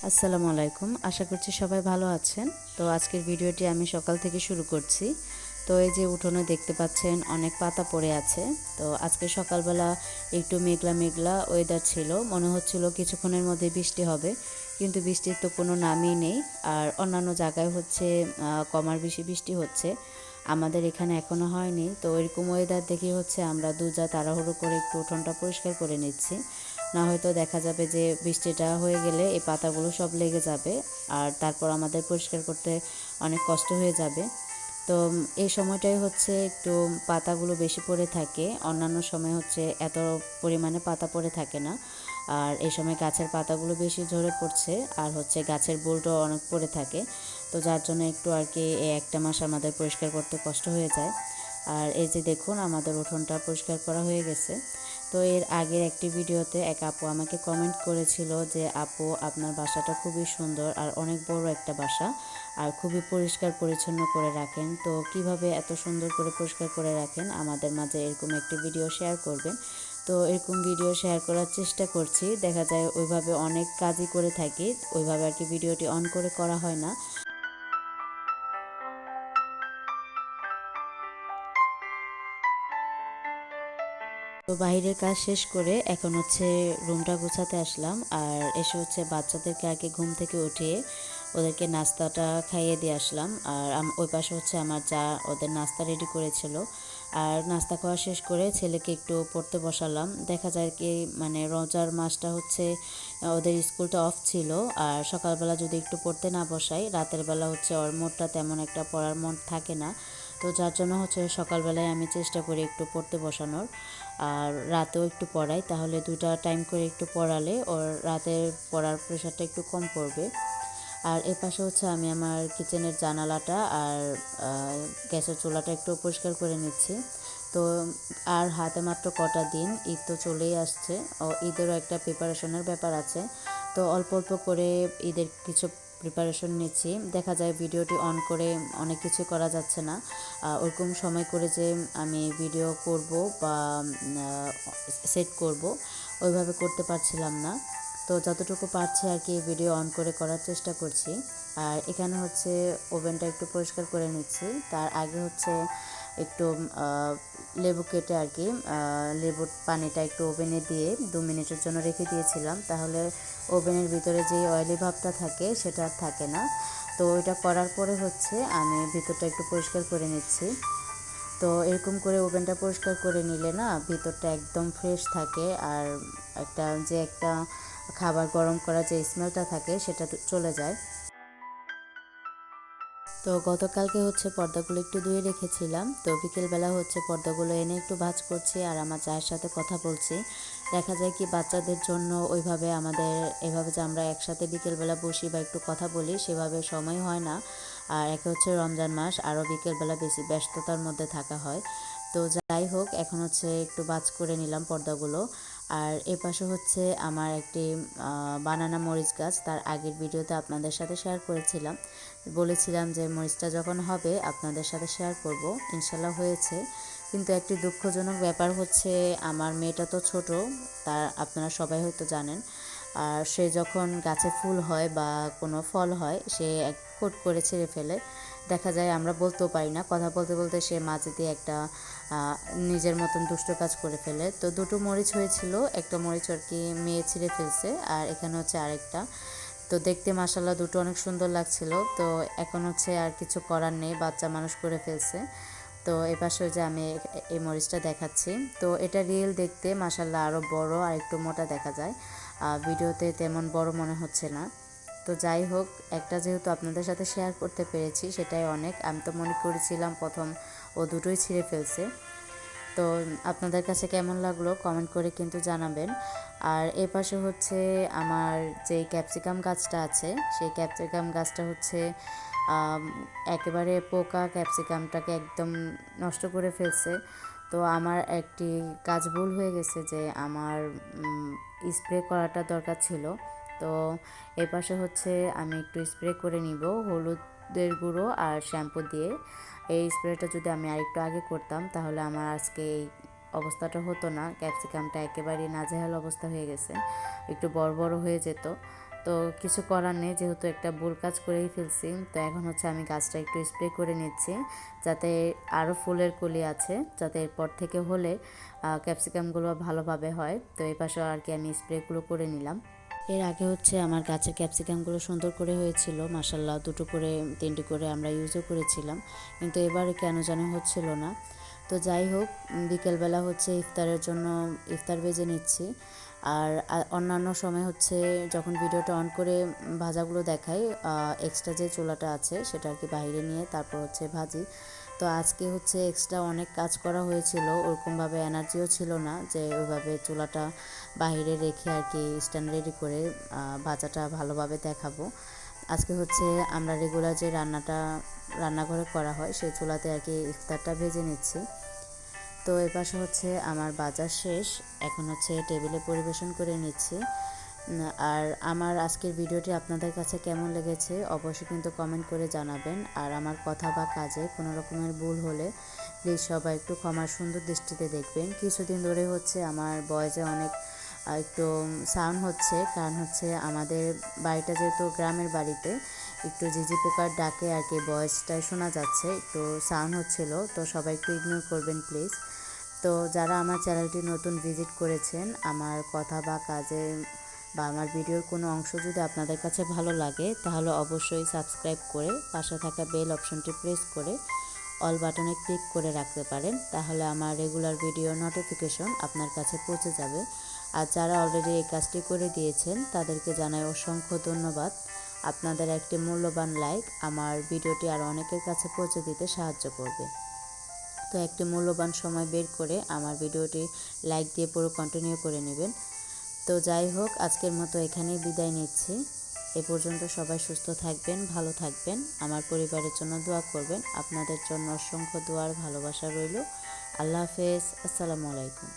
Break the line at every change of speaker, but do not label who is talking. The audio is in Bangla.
আসসালামু আলাইকুম। আশা করছি সবাই ভালো আছেন। তো আজকের ভিডিওটি আমি সকাল থেকে শুরু করছি। তো এই যে উঠোনে দেখতে পাচ্ছেন অনেক পাতা পড়ে আছে। তো আজকে সকালবেলা একটু মেঘলা মেঘলা ওয়েদার ছিল, মনে হচ্ছিল কিছুক্ষণের মধ্যে বৃষ্টি হবে, কিন্তু বৃষ্টির তো কোনো নামই নেই। আর অন্যান্য জায়গায় হচ্ছে কমার বেশি বৃষ্টি হচ্ছে, আমাদের এখানে এখনো হয়নি। তো এরকম ওয়েদার দেখে হচ্ছে আমরা দুজা তাড়াহুড়ো করে একটু উঠোনটা পরিষ্কার করে নিচ্ছি, না হয়তো দেখা যাবে যে বৃষ্টিটা হয়ে গেলে এই পাতাগুলো সব লেগে যাবে, আর তারপর আমাদের পরিষ্কার করতে অনেক কষ্ট হয়ে যাবে। তো এই সময়টাই হচ্ছে একটু পাতাগুলো বেশি পড়ে থাকে, অন্যান্য সময় হচ্ছে এত পরিমাণে পাতা পড়ে থাকে না। আর এই সময় গাছের পাতাগুলো বেশি ঝরে পড়ছে, আর হচ্ছে গাছের বোলটাও অনেক পড়ে থাকে। তো যার জন্য একটু আর কি এই একটা মাস আমাদের পরিষ্কার করতে কষ্ট হয়ে যায়। আর এই যে দেখুন আমাদের উঠোনটা পরিষ্কার করা হয়ে গেছে। তো এর আগের একটি ভিডিওতে এক আপু আমাকে কমেন্ট করেছিল যে আপু, আপনার বাসাটা খুবই সুন্দর আর অনেক বড় একটা বাসা, আর খুবই পরিষ্কার পরিচ্ছন্ন করে রাখেন। তো কিভাবে এত সুন্দর করে পরিষ্কার করে রাখেন, আমাদের মাঝে এরকম একটি ভিডিও শেয়ার করবেন। তো এরকম ভিডিও শেয়ার করার চেষ্টা করছি, দেখা যায় ওইভাবে অনেক কাজই করে থাকি, ওইভাবে আর কি ভিডিওটি অন করে করা হয় না। তো বাইরের কাজ শেষ করে এখন হচ্ছে রুমটা গোছাতে আসলাম, আর এসে হচ্ছে বাচ্চাদেরকে আর কি ঘুম থেকে উঠিয়ে ওদেরকে নাস্তাটা খাইয়ে দিয়ে আসলাম। আর ওই পাশে হচ্ছে আমার যা ওদের নাস্তা রেডি করেছিল। আর নাস্তা খাওয়া শেষ করে ছেলেকে একটু পড়তে বসালাম। দেখা যায় কি মানে রোজার মাসটা হচ্ছে ওদের স্কুলটা অফ ছিল, আর সকালবেলা যদি একটু পড়তে না বসাই, রাতের বেলা হচ্ছে ওর মোডটা তেমন একটা পড়ার মন থাকে না। তো যার জন্য হচ্ছে সকালবেলায় আমি চেষ্টা করি একটু পড়তে বসানোর, আর রাতেও একটু পড়াই, তাহলে দুইটা টাইম করে একটু পড়ালে ওর রাতের পড়ার প্রেশারটা একটু কম পড়বে। আর এর পাশে হচ্ছে আমি আমার কিচেনের জানালাটা আর গ্যাসের চুলাটা একটু পরিষ্কার করে নিচ্ছি। তো আর হাতে মাত্র কটা দিন, ঈদ তো চলেই আসছে, ও ঈদেরও একটা প্রিপারেশনের ব্যাপার আছে। তো অল্প অল্প করে ঈদের কিছু প্রিপারেশন নিচ্ছি। দেখা যায় ভিডিওটি অন করে অনেক কিছু করা যাচ্ছে না, ওরকম সময় করে যে আমি ভিডিও করব বা সেট করব, ওইভাবে করতে পারছিলাম না। তো যতটুকু পারছি আর কি ভিডিও অন করে করার চেষ্টা করছি। আর এখানে হচ্ছে ওভেনটা একটু পরিষ্কার করে নিচ্ছি। তার আগে হচ্ছে একটু লেবু কেটে আর কি লেবুর পানিটা একটু ওভেনে দিয়ে 2 মিনিটের জন্য রেখে দিয়েছিলাম, তাহলে ওভেনের ভিতরে যে অয়েলি ভাবটা থাকে সেটা আর থাকে না। তো এটা করার পরে হচ্ছে আমি ভিতরটা একটু পরিষ্কার করে নিচ্ছি। তো এরকম করে ওভেনটা পরিষ্কার করে নিলে না ভিতরটা একদম ফ্রেশ থাকে, আর একটা খাবার গরম করা যে স্মেলটা থাকে সেটা চলে যায়। তো গতকালকে হচ্ছে পর্দাগুলো একটু ধুয়ে রেখেছিলাম, তো বিকেলবেলা হচ্ছে পর্দাগুলো এনে একটু ভাঁজ করছি আর আমার চায়ের সাথে কথা বলছি। দেখা যায় কি বাচ্চাদের জন্য ওইভাবে আমাদের এভাবে যে আমরা একসাথে বিকেলবেলা বসি বা একটু কথা বলি সেভাবে সময় হয় না। আর একে হচ্ছে রমজান মাস, আরও বিকেলবেলা বেশি ব্যস্ততার মধ্যে থাকা হয়। তো যাই হোক, এখন হচ্ছে একটু ভাঁজ করে নিলাম পর্দাগুলো। আর এপাশে হচ্ছে আমার একটি বানানা মরিচ গাছ, তার আগের ভিডিওতে আপনাদের সাথে শেয়ার করেছিলাম, বলেছিলাম যে মরিচটা যখন হবে আপনাদের সাথে শেয়ার করব। ইনশাল্লাহ হয়েছে, কিন্তু একটি দুঃখজনক ব্যাপার হচ্ছে আমার মেয়েটা তো ছোট, তার আপনারা সবাই হয়তো জানেন। আর সে যখন গাছে ফুল হয় বা কোনো ফল হয় সে এক ফুট করে ছিঁড়ে ফেলে। দেখা যায় আমরা বলতেও পারি না, কথা বলতে বলতে সে মাঝে দিয়ে একটা নিজের মতন দুষ্ট কাজ করে ফেলে। তো দুটো মরিচ হয়েছিল, একটা মরিচ আর কি মেয়ে ছিঁড়ে ফেলছে, আর এখানে হচ্ছে আরেকটা। তো দেখতে মাশাল্লাহ দুটো অনেক সুন্দর লাগছিল। তো এখন হচ্ছে আর কিছু করার নেই, বাচ্চা মানুষ করে ফেলছে। তো এই পাশে যে আমি এই মরিচটা দেখাচ্ছি, তো এটা রিয়েল দেখতে মাশাল্লাহ আরও বড় আর একটু মোটা দেখা যায়, ভিডিওতে তেমন বড় মনে হচ্ছে না। তো যাই হোক, একটা যেহেতু আপনাদের সাথে শেয়ার করতে পেরেছি সেটাই অনেক। আমি তো মনে করেছিলাম প্রথম ও দুটোই ছিঁড়ে ফেলছে। তো আপনাদের কাছে কেমন লাগলো কমেন্ট করে কিন্তু জানাবেন। আর এ পাশে হচ্ছে আমার যেই ক্যাপসিকাম গাছটা আছে, সেই ক্যাপসিকাম গাছটা হচ্ছে একেবারে পোকা ক্যাপসিকামটাকে একদম নষ্ট করে ফেলছে। তো আমার একটি কাজ ভুল হয়ে গেছে যে আমার স্প্রে করাটা দরকার ছিল। তো এর পাশে হচ্ছে আমি একটু স্প্রে করে নিব হলুদের গুঁড়ো আর শ্যাম্পু দিয়ে। এই স্প্রেটা যদি আমি আরেকটু আগে করতাম তাহলে আমার আজকে এই অবস্থাটা হতো না, ক্যাপসিকামটা একেবারেই নাজেহাল অবস্থা হয়ে গেছে, একটু বড় বড় হয়ে যেত। তো কিছু করার নেই, যেহেতু একটা ভুল কাজ করেই ফেলছি। তো এখন হচ্ছে আমি গাছটা একটু স্প্রে করে নিচ্ছি, যাতে আরও ফুলের কলি আছে, যাতে এরপর থেকে হলে ক্যাপসিকামগুলো ভালোভাবে হয়। তো এই পাশে আর কি আমি স্প্রেগুলো করে নিলাম। এর আগে হচ্ছে আমার গাছের ক্যাপসিকামগুলো সুন্দর করে হয়েছিল, মাসাল্লাহ 2টো করে 3টি করে আমরা ইউজও করেছিলাম, কিন্তু এবারে কেন জানি হচ্ছিল না। তো যাই হোক, বিকেলবেলা হচ্ছে ইফতারের জন্য ইফতার ভেজে নিচ্ছি। আর অন্যান্য সময় হচ্ছে যখন ভিডিওটা অন করে ভাজাগুলো দেখাই, এক্সট্রা যে চুলাটা আছে সেটা আর কি বাইরে নিয়ে তারপর হচ্ছে ভাজি। তো আজকে হচ্ছে এক্সট্রা অনেক কাজ করা হয়েছিল, ওরকমভাবে এনার্জিও ছিল না যে ওইভাবে চুলাটা বাইরে রেখে আর কি স্ট্যান্ড রেডি করে ভাজাটা ভালোভাবে দেখাবো। আজকে হচ্ছে আমরা রেগুলার যে রান্নাঘরে করা হয় সেই চুলাতে আর কি ইফতারটা ভেজে নিচ্ছি। তো এ পাশে হচ্ছে আমার বাজার শেষ, এখন হচ্ছে টেবিলে পরিবেশন করে নিচ্ছি। আর আমার আজকের ভিডিওটি আপনাদের কাছে কেমন লেগেছে অবশ্যই কিন্তু কমেন্ট করে জানাবেন। আর আমার কথা বা কাজে কোনো রকমের ভুল হলে প্লিজ সবাই একটু ক্ষমার সুন্দর দৃষ্টিতে দেখবেন। কিছুদিন ধরে হচ্ছে আমার ভয়েসে অনেক একটু সাউন্ড হচ্ছে, কারণ হচ্ছে আমাদের বাড়িটা যেহেতু গ্রামের বাড়িতে একটু ঝিঝি পোকার ডাকে আর কি ভয়েসটাই শোনা যাচ্ছে, একটু সাউন্ড হচ্ছিল, তো সবাই একটু ইগনোর করবেন প্লিজ। তো যারা আমার চ্যানেলটি নতুন ভিজিট করেছেন, আমার কথা বা কাজে বা আমার ভিডিওর কোনো অংশ যদি আপনাদের কাছে ভালো লাগে তাহলে অবশ্যই সাবস্ক্রাইব করে পাশে থাকা বেল অপশনটি প্রেস করে অল বাটনে ক্লিক করে রাখতে পারেন, তাহলে আমার রেগুলার ভিডিও নোটিফিকেশন আপনার কাছে পৌঁছে যাবে। আর যারা অলরেডি এই কাজটি করে দিয়েছেন তাদেরকে জানাই অসংখ্য ধন্যবাদ। আপনাদের একটি মূল্যবান লাইক আমার ভিডিওটি আরও অনেকের কাছে পৌঁছে দিতে সাহায্য করবে। তো একটি মূল্যবান সময় বের করে আমার ভিডিওটি লাইক দিয়ে পুরো কন্টিনিউ করে নেবেন। তো যাই হোক, আজকের মতো এখানেই বিদায় নিচ্ছি। এ পর্যন্ত সবাই সুস্থ থাকবেন, ভালো থাকবেন, আমার পরিবারের জন্য দোয়া করবেন। আপনাদের জন্য অসংখ্য দোয়ার ভালোবাসা রইল। আল্লাহ হাফেজ, আসসালামু আলাইকুম।